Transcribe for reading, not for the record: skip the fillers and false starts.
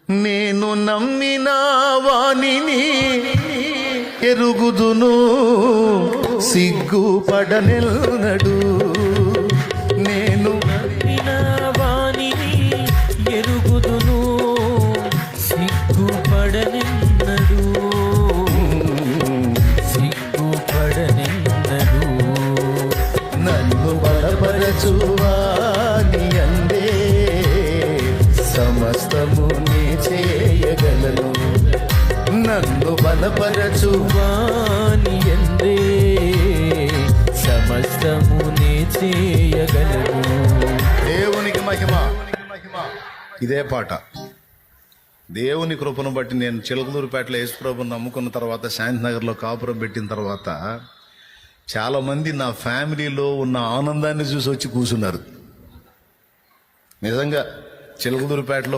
నేను నమ్మిన వానిని ఎరుగుదును, సిగ్గుపడనెన్నడు. నేను నమ్మిన వానిని ఎరుగుదును, సిగ్గుపడనెన్నడు. సిగ్గుపడనెన్నడు. నన్ను బలపరచువాని అందే సమస్తము నీ చేయగలను. నన్ను బలపరచు వాని యందే సమస్తము నే చేయగలను. దేవునికి మహిమ. ఇదే పాట. దేవుని కృపను బట్టి నేను చిలకలూరుపేటలో యేసుప్రభుని నమ్ముకున్న తర్వాత, శాంతినగర్లో కాపురం పెట్టిన తర్వాత చాలా మంది నా ఫ్యామిలీలో ఉన్న ఆనందాన్ని చూసి వచ్చి కూర్చున్నారు. నిజంగా చిలకలూరుపేటలో